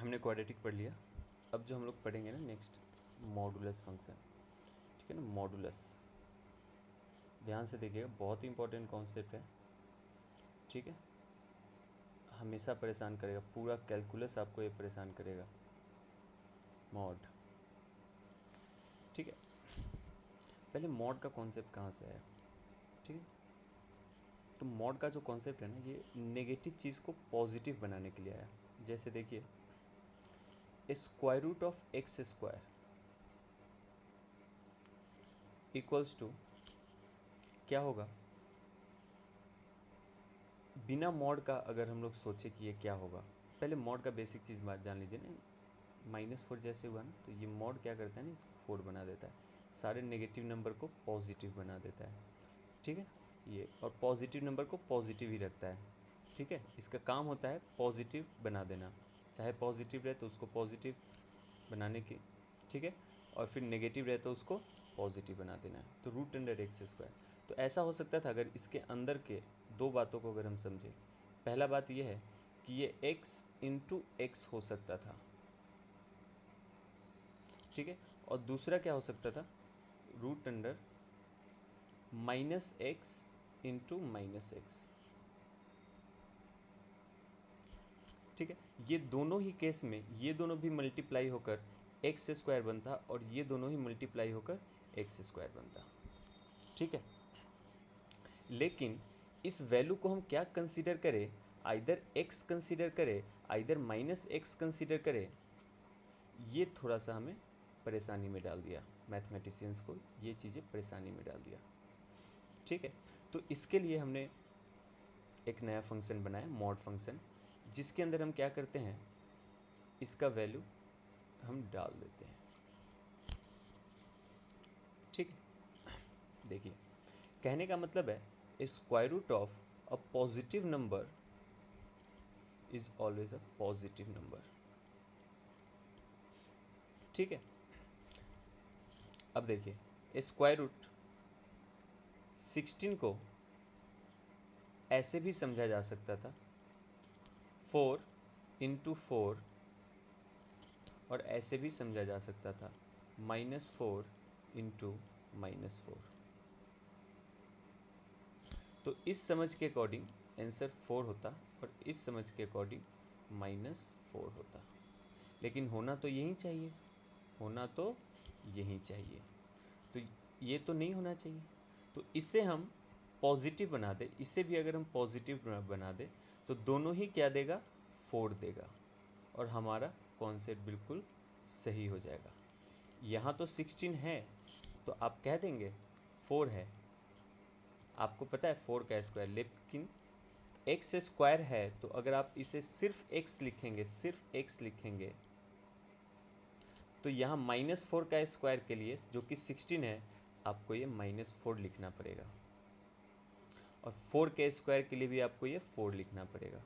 हमने क्वाड्रेटिक पढ़ लिया। अब जो हम लोग पढ़ेंगे ना नेक्स्ट, मॉडुलस फंक्शन, ठीक है ना। मॉडुलस, ध्यान से देखिएगा, बहुत ही इंपॉर्टेंट कॉन्सेप्ट है, ठीक है। हमेशा परेशान करेगा, पूरा कैलकुलस आपको ये परेशान करेगा, मॉड, ठीक है। पहले मॉड का कॉन्सेप्ट कहाँ से आया, ठीक है। तो मॉड का जो कॉन्सेप्ट है ना, ये नेगेटिव चीज़ को पॉजिटिव बनाने के लिए आया। जैसे देखिए, square root of X square equals to क्या होगा, बिना मॉड का अगर हम लोग सोचे कि ये क्या होगा, पहले मॉड का बेसिक चीज़ बात जान लीजिए ना। -4 जैसे हुआ ना, तो ये मॉड क्या करता है ना, इसको 4 बना देता है, सारे नेगेटिव नंबर को पॉजिटिव बना देता है, ठीक है। ये और पॉजिटिव नंबर को पॉजिटिव ही रखता है, ठीक है। इसका काम होता है पॉजिटिव बना देना, चाहे पॉजिटिव रहे तो उसको पॉजिटिव बनाने की, ठीक है, और फिर नेगेटिव रहे तो उसको पॉजिटिव बना देना है। तो √x², तो ऐसा हो सकता था अगर इसके अंदर के दो बातों को अगर हम समझें। पहला बात यह है कि ये x इंटू एक्स हो सकता था, ठीक है। और दूसरा क्या हो सकता था, √-x इंटू -x, ठीक है। ये दोनों ही केस में ये दोनों भी मल्टीप्लाई होकर x² बनता और ये दोनों ही मल्टीप्लाई होकर x² बनता, ठीक है। लेकिन इस वैल्यू को हम क्या कंसीडर करें, आइदर x कंसीडर करें, आइदर -x कंसीडर करें, ये थोड़ा सा हमें परेशानी में डाल दिया, मैथमेटिशियंस को ये चीज़ें परेशानी में डाल दिया, ठीक है। तो इसके लिए हमने एक नया फंक्शन बनाया, मॉड फंक्शन, जिसके अंदर हम क्या करते हैं, इसका वैल्यू हम डाल देते हैं, ठीक है। देखिए, कहने का मतलब है square root of a positive number is always a positive number, ठीक है। अब देखिए, स्क्वायर रूट 16 को ऐसे भी समझा जा सकता था, 4 इंटू 4, और ऐसे भी समझा जा सकता था -4 इंटू -4। तो इस समझ के अकॉर्डिंग आंसर 4 होता और इस समझ के अकॉर्डिंग -4 होता, लेकिन होना तो यही चाहिए, होना तो यही चाहिए, तो ये तो नहीं होना चाहिए। तो इसे हम पॉजिटिव बना दें, इसे भी अगर हम पॉजिटिव बना दें तो दोनों ही क्या देगा, 4 देगा, और हमारा कॉन्सेप्ट बिल्कुल सही हो जाएगा। यहाँ तो 16 है तो आप कह देंगे 4 है, आपको पता है 4 का स्क्वायर, लेकिन एक्स स्क्वायर है, तो अगर आप इसे सिर्फ x लिखेंगे, सिर्फ x लिखेंगे, तो यहाँ -4 का स्क्वायर के लिए जो कि 16 है, आपको ये -4 लिखना पड़ेगा, और 4 के स्क्वायर के लिए भी आपको ये 4 लिखना पड़ेगा।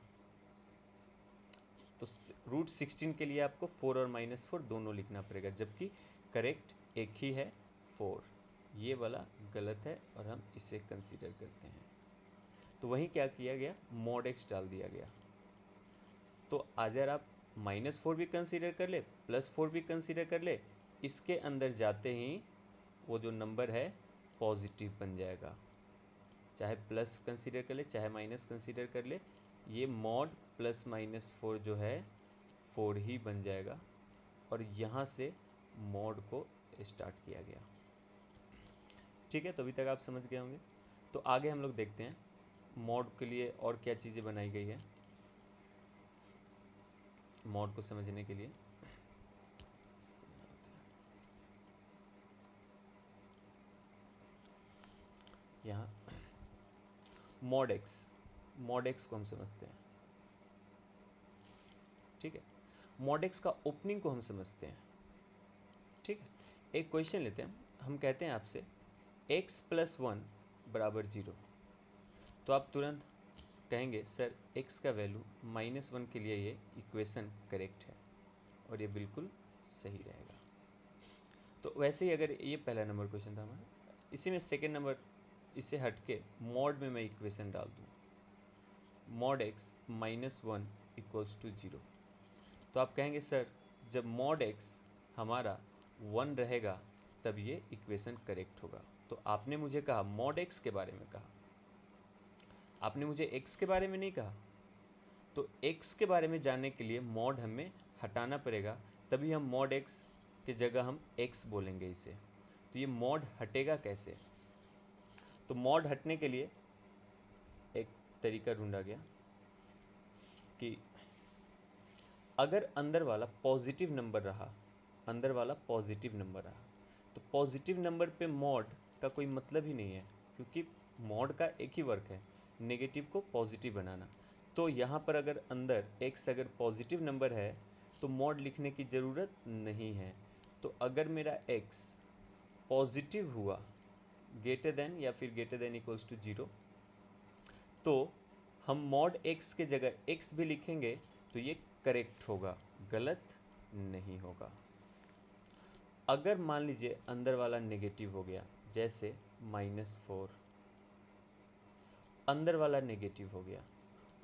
तो √16 के लिए आपको 4 और -4 दोनों लिखना पड़ेगा, जबकि करेक्ट एक ही है, 4। ये वाला गलत है और हम इसे कंसीडर करते हैं। तो वहीं क्या किया गया, mod x डाल दिया गया। तो अगर आप -4 भी कंसीडर कर ले, +4 भी कंसीडर कर ले, इसके अंदर जाते ही वो जो नंबर है पॉजिटिव बन जाएगा, चाहे प्लस कंसीडर कर ले चाहे माइनस कंसीडर कर ले, ये mod +-4 जो है 4 ही बन जाएगा, और यहाँ से mod को स्टार्ट किया गया, ठीक है। तो अभी तक आप समझ गए होंगे। तो आगे हम लोग देखते हैं mod के लिए और क्या चीज़ें बनाई गई है। mod को समझने के लिए यहाँ mod x को हम समझते हैं, ठीक है। mod x का ओपनिंग को हम समझते हैं, ठीक है। एक क्वेश्चन लेते हैं, हम कहते हैं आपसे x + 1 = 0, तो आप तुरंत कहेंगे सर x का वैल्यू -1 के लिए ये इक्वेशन करेक्ट है, और ये बिल्कुल सही रहेगा। तो वैसे ही अगर ये पहला नंबर क्वेश्चन था हमारा, इसी में सेकेंड नंबर, इससे हट के मॉड में मैं इक्वेशन डाल दूँ, mod x -1 = 0, तो आप कहेंगे सर जब मॉड एक्स हमारा 1 रहेगा तब ये इक्वेशन करेक्ट होगा। तो आपने मुझे कहा मॉड एक्स के बारे में कहा, आपने मुझे एक्स के बारे में नहीं कहा। तो एक्स के बारे में जानने के लिए मॉड हमें हटाना पड़ेगा, तभी हम मॉड एक्स के जगह हम एक्स बोलेंगे इसे। तो ये मॉड हटेगा कैसे? तो मॉड हटने के लिए एक तरीका ढूंढा गया कि अगर अंदर वाला पॉजिटिव नंबर रहा, अंदर वाला पॉजिटिव नंबर रहा, तो पॉजिटिव नंबर पे मॉड का कोई मतलब ही नहीं है, क्योंकि मॉड का एक ही वर्क है, नेगेटिव को पॉजिटिव बनाना। तो यहाँ पर अगर अंदर x अगर पॉजिटिव नंबर है तो मॉड लिखने की ज़रूरत नहीं है। तो अगर मेरा x पॉजिटिव हुआ ग्रेटर देन या फिर ग्रेटर देन इक्वल्स टू 0, तो हम मॉड x के जगह x भी लिखेंगे तो ये करेक्ट होगा, गलत नहीं होगा। अगर मान लीजिए अंदर वाला नेगेटिव हो गया, जैसे -4, अंदर वाला नेगेटिव हो गया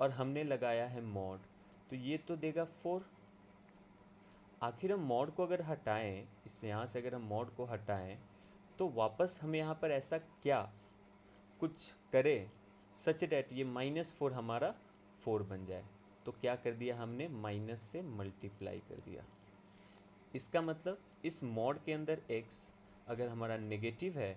और हमने लगाया है मॉड, तो ये तो देगा 4। आखिर हम मॉड को अगर हटाएं, इसमें यहाँ से अगर हम मॉड को हटाएं तो वापस हम यहाँ पर ऐसा क्या कुछ करें सच डैट ये -4 हमारा 4 बन जाए। तो क्या कर दिया हमने, माइनस से मल्टीप्लाई कर दिया। इसका मतलब इस मॉड के अंदर x अगर हमारा नेगेटिव है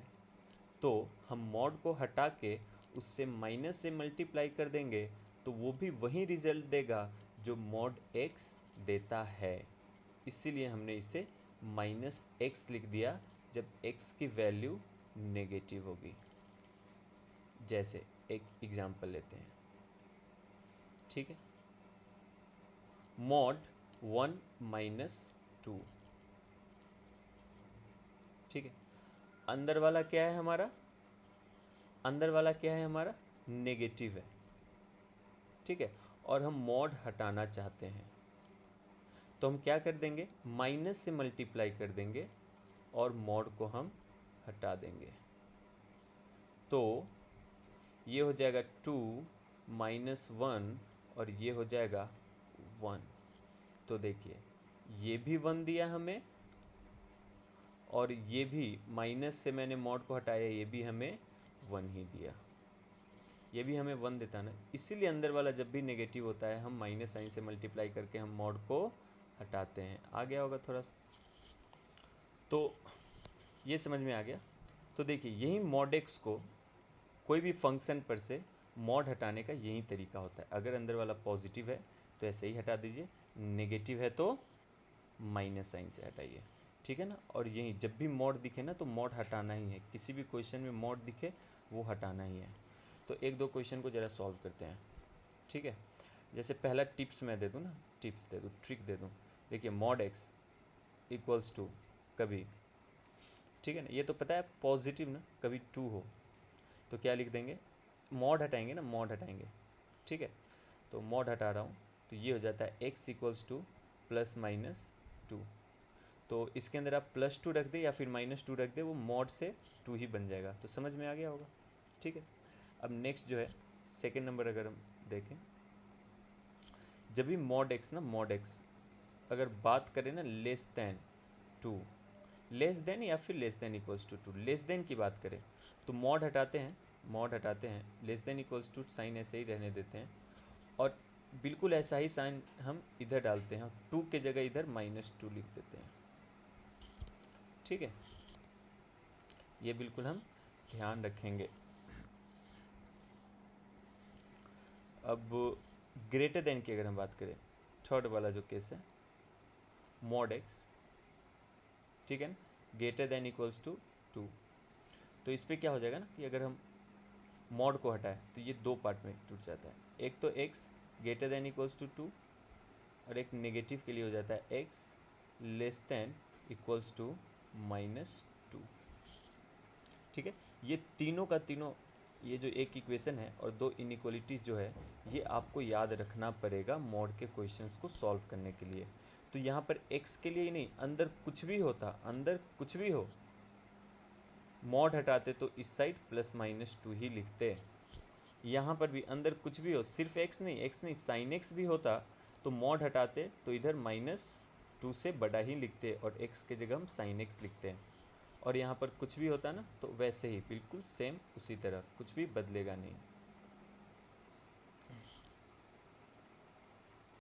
तो हम मॉड को हटा के उससे माइनस से मल्टीप्लाई कर देंगे तो वो भी वही रिजल्ट देगा जो मॉड x देता है। इसीलिए हमने इसे -x लिख दिया जब x की वैल्यू नेगेटिव होगी। जैसे एक एग्जांपल लेते हैं, ठीक है, मॉड 1 - 2, ठीक है। अंदर वाला क्या है हमारा, अंदर वाला क्या है हमारा, नेगेटिव है, ठीक है, और हम मॉड हटाना चाहते हैं तो हम क्या कर देंगे, माइनस से मल्टीप्लाई कर देंगे और मॉड को हम हटा देंगे। तो ये हो जाएगा 2 - 1 और ये हो जाएगा 1। तो देखिए ये भी 1 दिया हमें और ये भी माइनस से मैंने मॉड को हटाया, ये भी हमें 1 ही दिया, ये भी हमें 1 देता ना। इसीलिए अंदर वाला जब भी नेगेटिव होता है हम माइनस साइन से मल्टीप्लाई करके हम मॉड को हटाते हैं। आ गया होगा थोड़ा सा, तो ये समझ में आ गया। तो देखिए यही मॉड एक्स को कोई भी फंक्शन पर से मॉड हटाने का यही तरीका होता है। अगर अंदर वाला पॉजिटिव है तो ऐसे ही हटा दीजिए, नेगेटिव है तो माइनस साइन से हटाइए, ठीक है ना। और यही जब भी मॉड दिखे ना तो मॉड हटाना ही है, किसी भी क्वेश्चन में मॉड दिखे वो हटाना ही है। तो एक दो क्वेश्चन को ज़रा सॉल्व करते हैं, ठीक है। जैसे पहला टिप्स मैं दे दूँ ना, टिप्स दे दूँ, ट्रिक दे दूँ। देखिए मॉड एक्स इक्वल्स टू कभी, ठीक है ना, ये तो पता है पॉजिटिव ना, कभी 2 हो तो क्या लिख देंगे, मॉड हटाएंगे ना, मॉड हटाएंगे, ठीक है। तो मॉड हटा रहा हूँ तो ये हो जाता है x इक्वल्स टू +-2। तो इसके अंदर आप +2 रख दे या फिर -2 रख दे, वो मॉड से 2 ही बन जाएगा। तो समझ में आ गया होगा, ठीक है। अब नेक्स्ट जो है सेकेंड नंबर अगर हम देखें, जब भी मॉड एक्स ना, मॉड एक्स अगर बात करें ना लेस दैन 2, लेस देन या फिर less than equals to 2, less than की बात करें तो मॉड हटाते हैं, मॉड हटाते हैं, less than equals to sign ऐसे ही रहने देते हैं और बिल्कुल ऐसा ही साइन हम इधर डालते हैं, 2 के जगह इधर -2 लिख देते हैं, ठीक है। ये बिल्कुल हम ध्यान रखेंगे। अब ग्रेटर देन की अगर हम बात करें, थर्ड वाला जो केस है, मॉड एक्स, ठीक है ना, ग्रेटर देन इक्वल्स टू 2, तो इस पर क्या हो जाएगा ना कि अगर हम मॉड को हटाए तो ये दो पार्ट में टूट जाता है। एक तो x greater than equals to 2 और एक नेगेटिव के लिए हो जाता है x less than equals to -2, ठीक है। ये तीनों का तीनों, ये जो एक इक्वेशन है और दो इनइक्वालिटीज़ जो है, ये आपको याद रखना पड़ेगा मॉड के क्वेश्चंस को सॉल्व करने के लिए। तो यहाँ पर x के लिए ही नहीं, अंदर कुछ भी होता, अंदर कुछ भी हो, मॉड हटाते तो इस साइड +-2 ही लिखते। यहाँ पर भी अंदर कुछ भी हो, सिर्फ x नहीं, साइन x भी होता तो मॉड हटाते तो इधर -2 से बड़ा ही लिखते और x के जगह हम sin x लिखते हैं। और यहाँ पर कुछ भी होता ना तो वैसे ही बिल्कुल सेम उसी तरह, कुछ भी बदलेगा नहीं।